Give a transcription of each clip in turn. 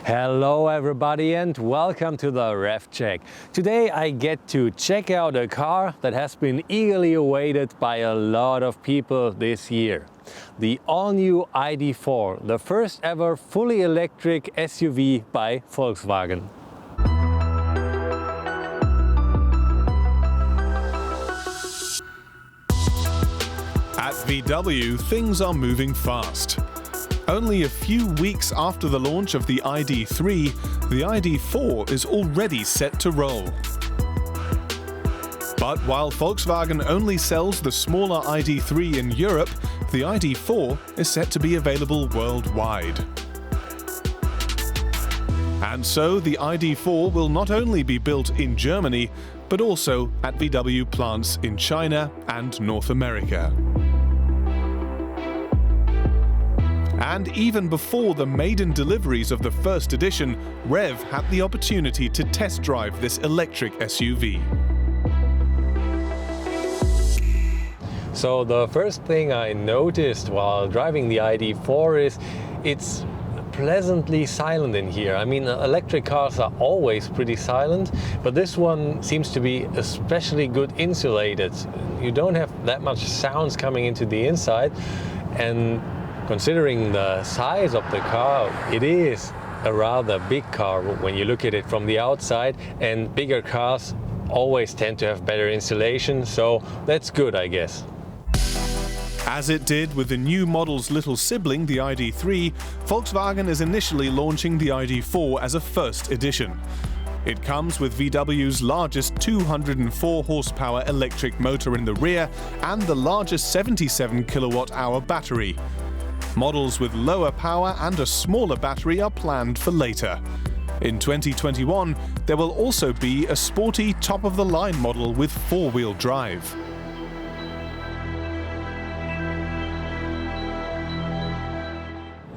Hello everybody and welcome to the Rev Check. Today I get to check out a car that has been eagerly awaited by a lot of people this year. The all-new ID.4, the first ever fully electric SUV by Volkswagen. At VW, things are moving fast. Only a few weeks after the launch of the ID.3, the ID.4 is already set to roll. But while Volkswagen only sells the smaller ID.3 in Europe, the ID.4 is set to be available worldwide. And so the ID.4 will not only be built in Germany, but also at VW plants in China and North America. And even before the maiden deliveries of the first edition, Rev had the opportunity to test drive this electric SUV. So the first thing I noticed while driving the ID.4 is it's pleasantly silent in here. I mean, electric cars are always pretty silent, but this one seems to be especially good insulated. You don't have that much sounds coming into the inside, and considering the size of the car, it is a rather big car when you look at it from the outside, and bigger cars always tend to have better insulation, so that's good, I guess. As it did with the new model's little sibling, the ID.3, Volkswagen is initially launching the ID.4 as a first edition. It comes with VW's largest 204 horsepower electric motor in the rear and the largest 77 kilowatt-hour battery. Models with lower power and a smaller battery are planned for later. In 2021, there will also be a sporty top-of-the-line model with four-wheel drive.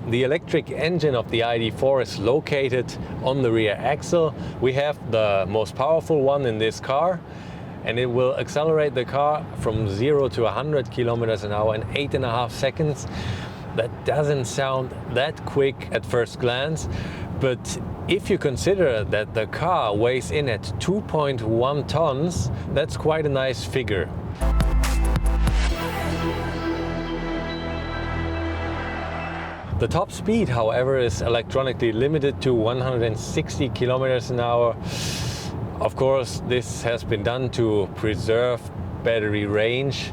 The electric engine of the ID.4 is located on the rear axle. We have the most powerful one in this car, and it will accelerate the car from 0 to 100 kilometers an hour in 8.5 seconds. That doesn't sound that quick at first glance, but if you consider that the car weighs in at 2.1 tons, that's quite a nice figure. The top speed, however, is electronically limited to 160 kilometers an hour. Of course, this has been done to preserve battery range,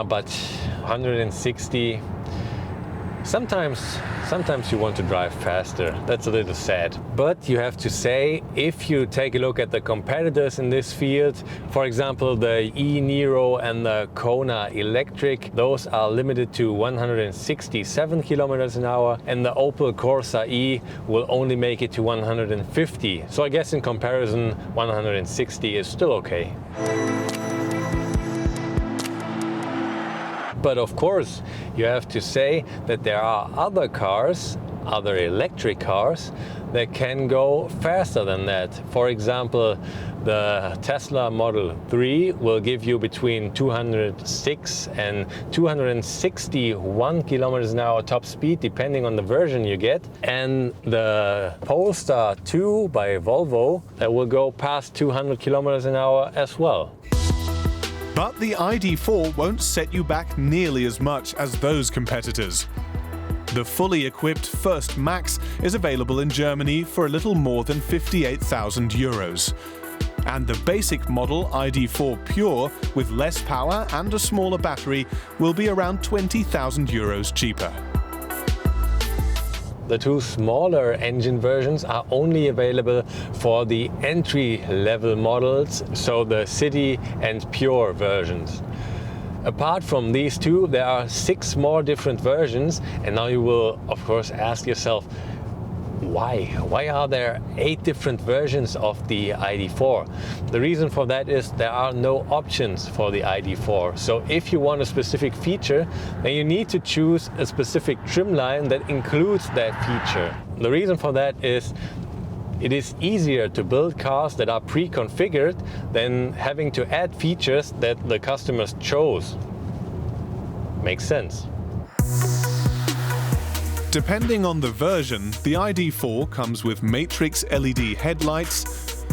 but 160, sometimes you want to drive faster. That's a little sad. But you have to say, if you take a look at the competitors in this field, for example the e-Niro and the Kona Electric, those are limited to 167 kilometers an hour, and the Opel Corsa E will only make it to 150. So I guess in comparison 160 is still okay. But of course, you have to say that there are other cars, other electric cars, that can go faster than that. For example, the Tesla Model 3 will give you between 206 and 261 kilometers an hour top speed, depending on the version you get. And the Polestar 2 by Volvo that will go past 200 kilometers an hour as well. But the ID.4 won't set you back nearly as much as those competitors. The fully equipped First Max is available in Germany for a little more than 58,000 euros. And the basic model ID.4 Pure, with less power and a smaller battery, will be around 20,000 euros cheaper. The two smaller engine versions are only available for the entry-level models, so the City and Pure versions. Apart from these two, there are 6 more different versions, and now you will of course ask yourself, why? Why are there 8 different versions of the ID.4? The reason for that is there are no options for the ID.4. So if you want a specific feature, then you need to choose a specific trim line that includes that feature. The reason for that is it is easier to build cars that are pre-configured than having to add features that the customers chose. Makes sense. Depending on the version, the ID.4 comes with matrix LED headlights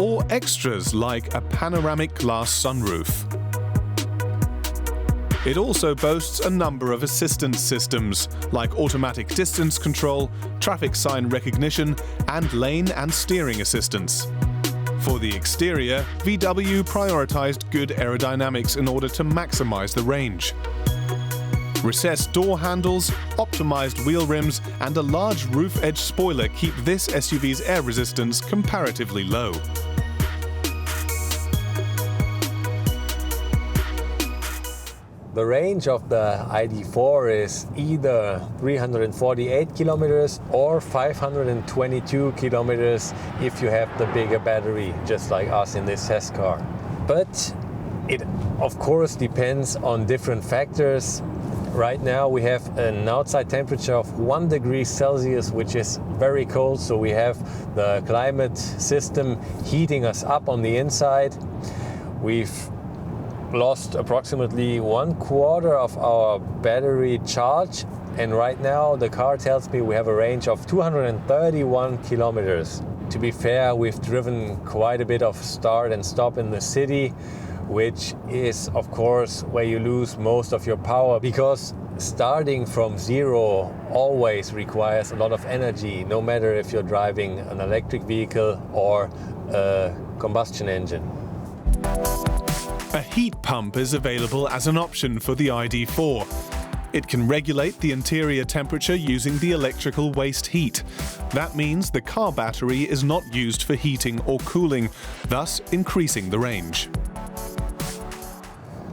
or extras like a panoramic glass sunroof. It also boasts a number of assistance systems like automatic distance control, traffic sign recognition, and lane and steering assistance. For the exterior, VW prioritized good aerodynamics in order to maximize the range. Recessed door handles, optimized wheel rims, and a large roof edge spoiler keep this SUV's air resistance comparatively low. The range of the ID.4 is either 348 kilometers or 522 kilometers if you have the bigger battery, just like us in this test car. But it of course depends on different factors. Right now we have an outside temperature of 1 degree Celsius, which is very cold, so we have the climate system heating us up on the inside. We've lost approximately 1/4 of our battery charge, and right now the car tells me we have a range of 231 kilometers. To be fair, we've driven quite a bit of start and stop in the city, which is of course where you lose most of your power, because starting from zero always requires a lot of energy, no matter if you're driving an electric vehicle or a combustion engine. A heat pump is available as an option for the ID.4. It can regulate the interior temperature using the electrical waste heat. That means the car battery is not used for heating or cooling, thus increasing the range.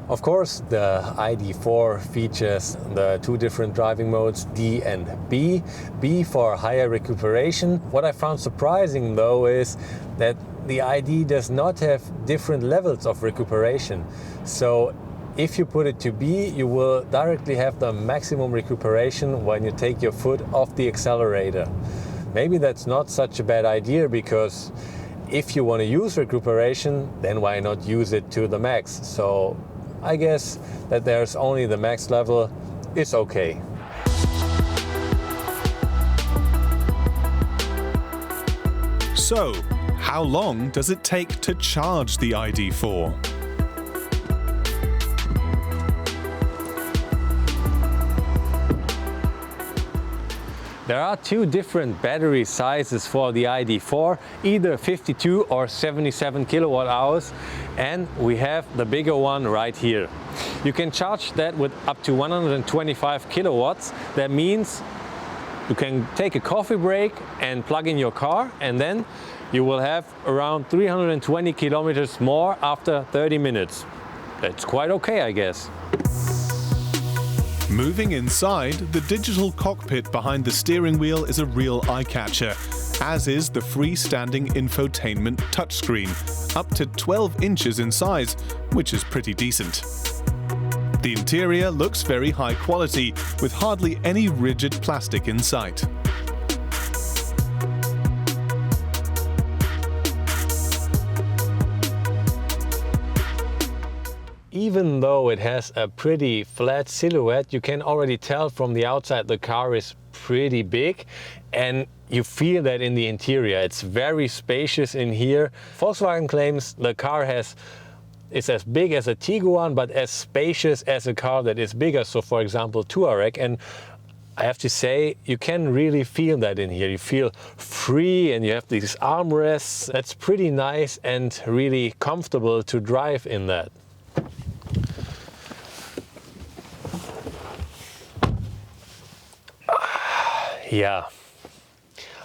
Of course, the ID.4 features the two different driving modes, D and B. B for higher recuperation. What I found surprising though is that the ID does not have different levels of recuperation. So if you put it to B, you will directly have the maximum recuperation when you take your foot off the accelerator. Maybe that's not such a bad idea, because if you want to use recuperation, then why not use it to the max? So I guess that there's only the max level is okay. So, how long does it take to charge the ID.4? There are two different battery sizes for the ID.4, either 52 or 77 kilowatt hours, and we have the bigger one right here. You can charge that with up to 125 kilowatts. That means you can take a coffee break and plug in your car, and then you will have around 320 kilometers more after 30 minutes. That's quite okay, I guess. Moving inside, the digital cockpit behind the steering wheel is a real eye-catcher, as is the freestanding Infotainment Touchscreen, up to 12 inches in size, which is pretty decent. The interior looks very high quality, with hardly any rigid plastic in sight. Even though it has a pretty flat silhouette, you can already tell from the outside the car is pretty big, and you feel that in the interior. It's very spacious in here. Volkswagen claims the car is as big as a Tiguan, but as spacious as a car that is bigger, so for example Touareg. And I have to say, you can really feel that in here. You feel free, and you have these armrests. That's pretty nice and really comfortable to drive in that. Yeah,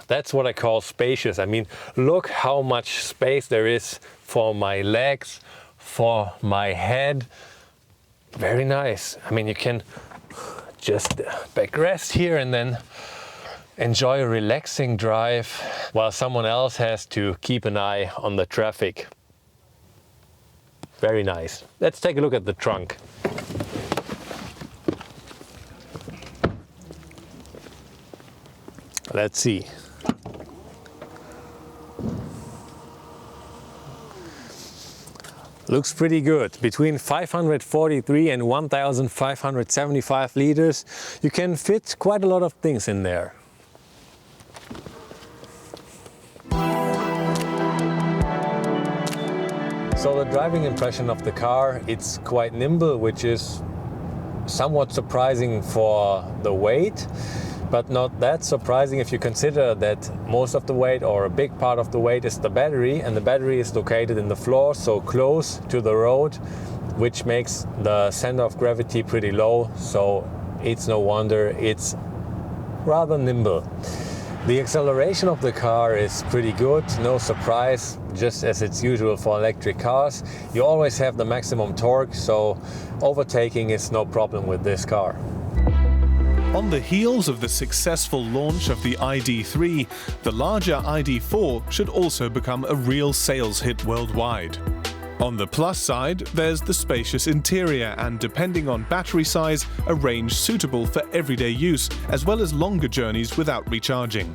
that's what I call spacious. I mean, look how much space there is for my legs, for my head. Very nice. I mean, you can just backrest here and then enjoy a relaxing drive while someone else has to keep an eye on the traffic. Very nice. Let's take a look at the trunk. Let's see. looks pretty good. Between 543 and 1575 liters, you can fit quite a lot of things in there. So the driving impression of the car, it's quite nimble, which is somewhat surprising for the weight, but not that surprising if you consider that most of the weight, or a big part of the weight, is the battery, and the battery is located in the floor, so close to the road, which makes the center of gravity pretty low, so it's no wonder it's rather nimble. The acceleration of the car is pretty good, no surprise, just as it's usual for electric cars. You always have the maximum torque, so overtaking is no problem with this car. On the heels of the successful launch of the ID.3, the larger ID.4 should also become a real sales hit worldwide. On the plus side, there's the spacious interior and, depending on battery size, a range suitable for everyday use, as well as longer journeys without recharging.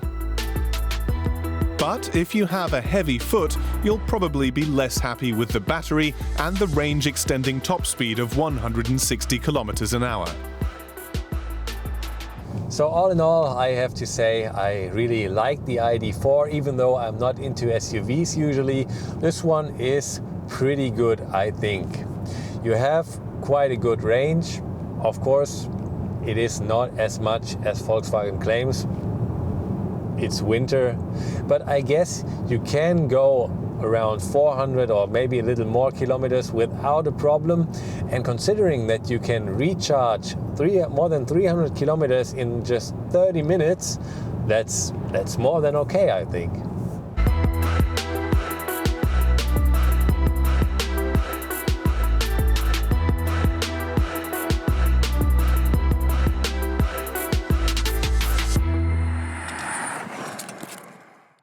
But if you have a heavy foot, you'll probably be less happy with the battery and the range-extending top speed of 160 km an hour. So all in all, I have to say I really like the ID.4, even though I'm not into SUVs usually. This one is pretty good, I think. You have quite a good range. Of course, it is not as much as Volkswagen claims. It's winter, but I guess you can go around 400 or maybe a little more kilometers without a problem. And considering that you can recharge more than 300 kilometers in just 30 minutes, that's more than okay, I think.